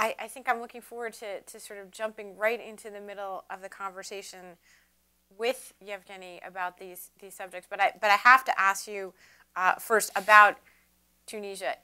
I think I'm looking forward to sort of jumping right into the middle of the conversation with Yevgeny about these subjects. But I have to ask you first about Tunisia.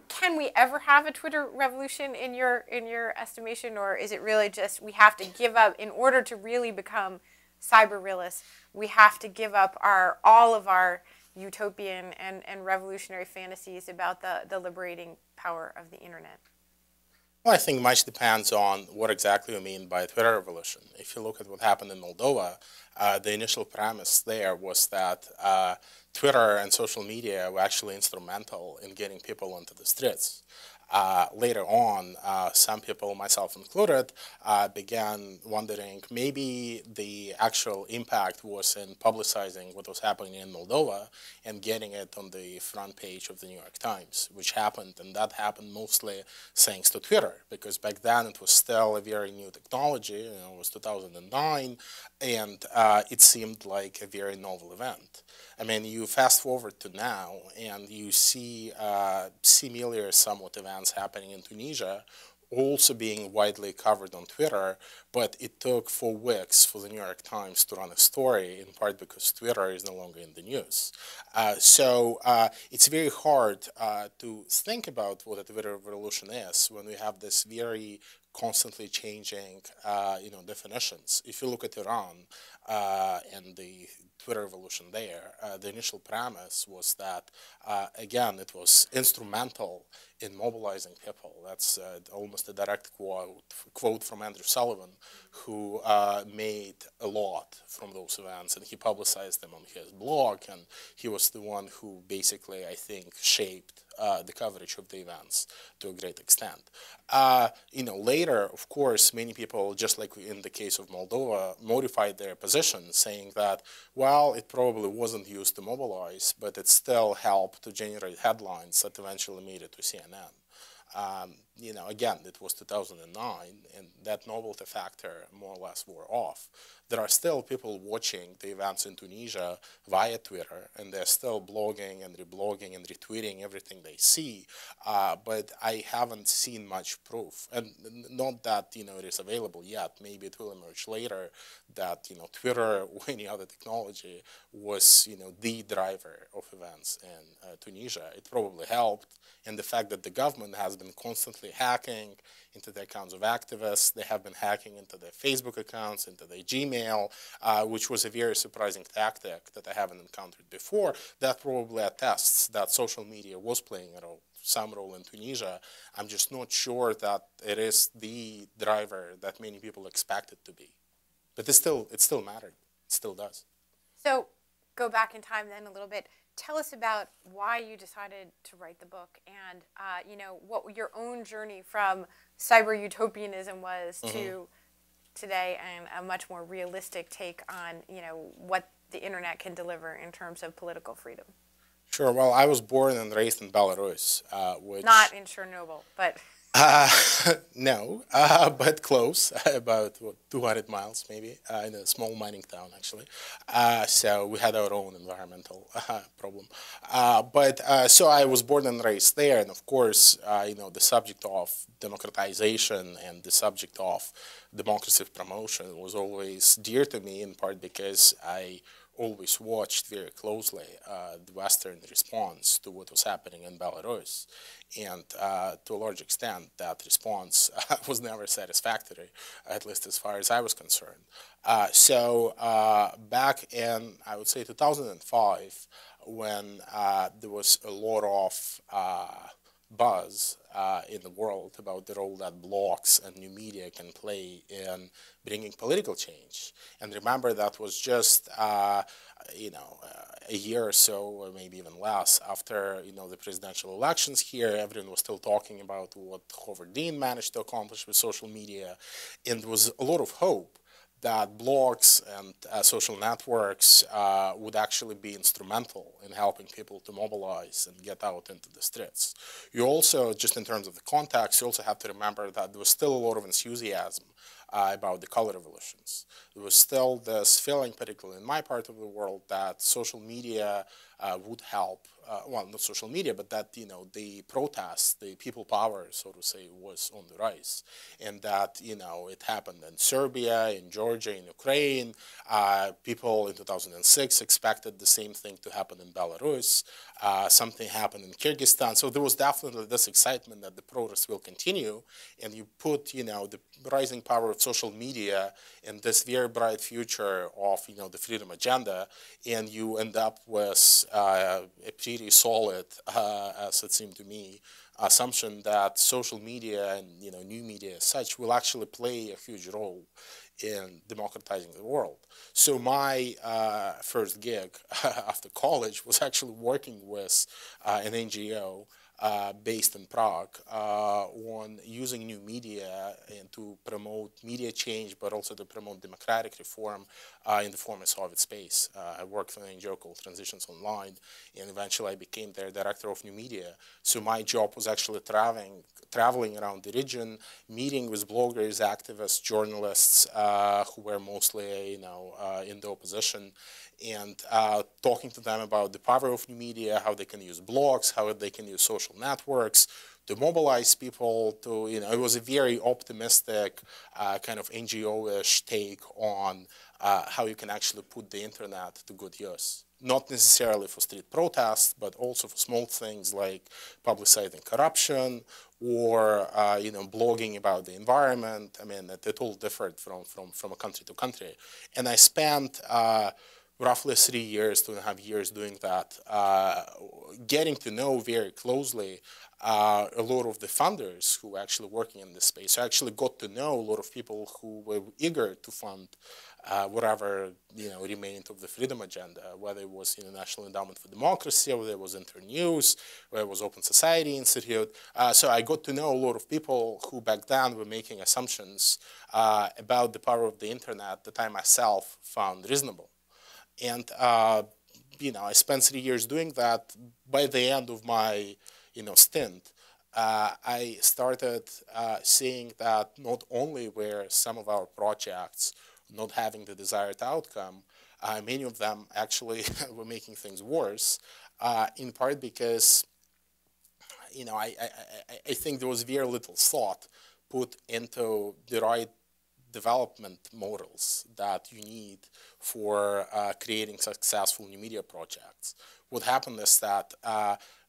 Can we ever have a Twitter revolution in your estimation, or is it really just we have to give up in order to really become cyber realists? We have to give up all of our utopian and revolutionary fantasies about the liberating power of the internet. Well, I think much depends on what exactly you mean by Twitter revolution. If you look at what happened in Moldova, the initial premise there was that Twitter and social media were actually instrumental in getting people onto the streets. Later on, some people, myself included, began wondering maybe the actual impact was in publicizing what was happening in Moldova and getting it on the front page of the New York Times, which happened, and that happened mostly thanks to Twitter, because back then it was still a very new technology, it was 2009, and it seemed like a very novel event. I mean, you fast forward to now, and you see similar somewhat events happening in Tunisia, also being widely covered on Twitter, but it took 4 weeks for the New York Times to run a story, in part because Twitter is no longer in the news. So it's very hard to think about what a Twitter revolution is when we have this very constantly changing definitions. If you look at Iran and the Twitter revolution there, the initial premise was that, again, it was instrumental in mobilizing people. That's almost a direct quote from Andrew Sullivan, who made a lot from those events, and he publicized them on his blog, and he was the one who basically, I think, shaped the coverage of the events to a great extent. Later, of course, many people, just like in the case of Moldova, modified their position, saying that, well, it probably wasn't used to mobilize, but it still helped to generate headlines that eventually made it to CNN. Again, it was 2009, and that novelty factor more or less wore off. There are still people watching the events in Tunisia via Twitter, and they're still blogging and reblogging and retweeting everything they see, but I haven't seen much proof. And not that, it is available yet. Maybe it will emerge later that, Twitter or any other technology was, the driver of events in Tunisia. It probably helped, and the fact that the government has been constantly hacking into the accounts of activists. They have been hacking into their Facebook accounts, into their Gmail, which was a very surprising tactic that I haven't encountered before. That probably attests that social media was playing some role in Tunisia. I'm just not sure that it is the driver that many people expect it to be. But it still mattered. It still does. So go back in time then a little bit. Tell us about why you decided to write the book, and what your own journey from cyber utopianism was to today, and a much more realistic take on what the internet can deliver in terms of political freedom. Sure. Well, I was born and raised in Belarus, which not in Chernobyl, but no, but close, about 200 miles maybe, in a small mining town actually. So we had our own environmental problem. So I was born and raised there, and of course, the subject of democratization and the subject of democracy promotion was always dear to me, in part because I always watched very closely the Western response to what was happening in Belarus. And to a large extent, that response was never satisfactory, at least as far as I was concerned. So back in, I would say, 2005, when there was a lot of buzz in the world about the role that blogs and new media can play in bringing political change. And remember, that was just a year or so, or maybe even less, after the presidential elections here. Everyone was still talking about what Howard Dean managed to accomplish with social media, and there was a lot of hope that blogs and social networks would actually be instrumental in helping people to mobilize and get out into the streets. You also, just in terms of the context, you also have to remember that there was still a lot of enthusiasm about the color revolutions. There was still this feeling, particularly in my part of the world, that social media would help, well, not social media, but that, the protests, the people power, so to say, was on the rise. And that, it happened in Serbia, in Georgia, in Ukraine. People in 2006 expected the same thing to happen in Belarus. Something happened in Kyrgyzstan. So there was definitely this excitement that the protests will continue. And you put, the rising power of social media and this very bright future of, the freedom agenda, and you end up with a pretty solid, as it seemed to me, assumption that social media and new media as such will actually play a huge role in democratizing the world. So my first gig after college was actually working with an NGO based in Prague on using new media and to promote media change, but also to promote democratic reform in the former Soviet space. I worked for an NGO called Transitions Online, and eventually I became their director of new media. So my job was actually traveling around the region, meeting with bloggers, activists, journalists who were mostly, in the opposition, and talking to them about the power of new media, how they can use blogs, how they can use social networks to mobilize people to, it was a very optimistic kind of NGO-ish take on how you can actually put the internet to good use. Not necessarily for street protests, but also for small things like publicizing corruption or, blogging about the environment. I mean, it all differed from a country to country. And I spent roughly 3 years, 2.5 years doing that, getting to know very closely a lot of the funders who were actually working in this space. I actually got to know a lot of people who were eager to fund whatever remained of the freedom agenda, whether it was National Endowment for Democracy, whether it was Internews, whether it was Open Society Institute. So I got to know a lot of people who back then were making assumptions about the power of the internet that I myself found reasonable. And I spent 3 years doing that. By the end of my stint, I started seeing that not only were some of our projects not having the desired outcome, many of them actually were making things worse, in part because I think there was very little thought put into the right development models that you need for creating successful new media projects. What happened is that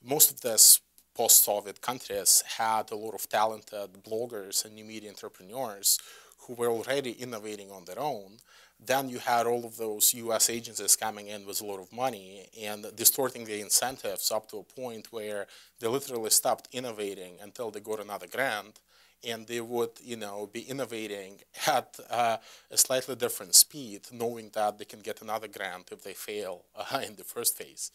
most of these post-Soviet countries had a lot of talented bloggers and new media entrepreneurs who were already innovating on their own. Then you had all of those US agencies coming in with a lot of money and distorting the incentives up to a point where they literally stopped innovating until they got another grant. And they would, be innovating at a slightly different speed, knowing that they can get another grant if they fail in the first phase.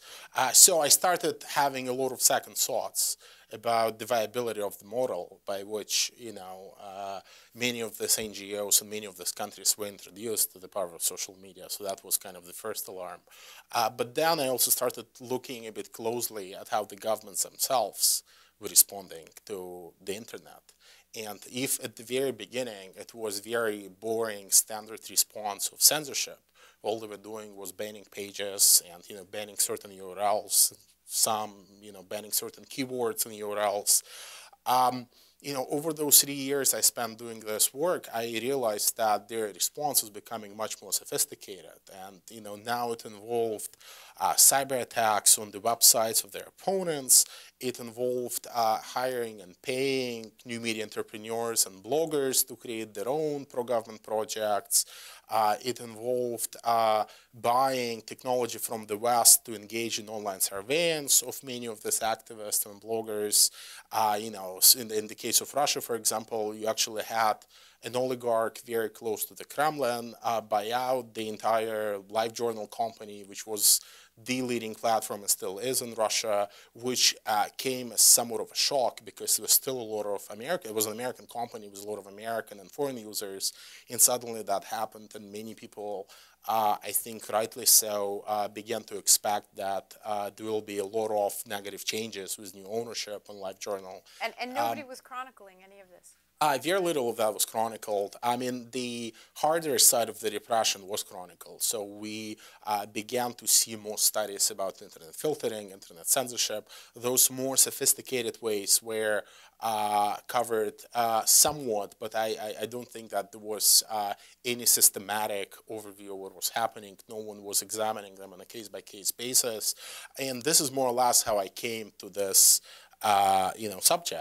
So I started having a lot of second thoughts about the viability of the model by which, many of these NGOs and many of these countries were introduced to the power of social media. So that was kind of the first alarm. But then I also started looking a bit closely at how the governments themselves were responding to the internet. And if at the very beginning it was very boring standard response of censorship, all they were doing was banning pages and banning certain URLs, some banning certain keywords in URLs. Over those 3 years I spent doing this work, I realized that their response was becoming much more sophisticated. And now it involved cyber attacks on the websites of their opponents. It involved hiring and paying new media entrepreneurs and bloggers to create their own pro-government projects. It involved buying technology from the West to engage in online surveillance of many of these activists and bloggers. In the case of Russia, for example, you actually had an oligarch very close to the Kremlin buy out the entire LiveJournal company, which was the leading platform and still is in Russia, which came as somewhat of a shock because there was still a lot of American, it was an American company with a lot of American and foreign users, and suddenly that happened, and many people, I think rightly so, began to expect that there will be a lot of negative changes with new ownership on LiveJournal. And nobody was chronicling any of this. Very little of that was chronicled. I mean, the harder side of the repression was chronicled. So we began to see more studies about internet filtering, internet censorship. Those more sophisticated ways were covered somewhat, but I don't think that there was any systematic overview of what was happening. No one was examining them on a case-by-case basis. And this is more or less how I came to this subject.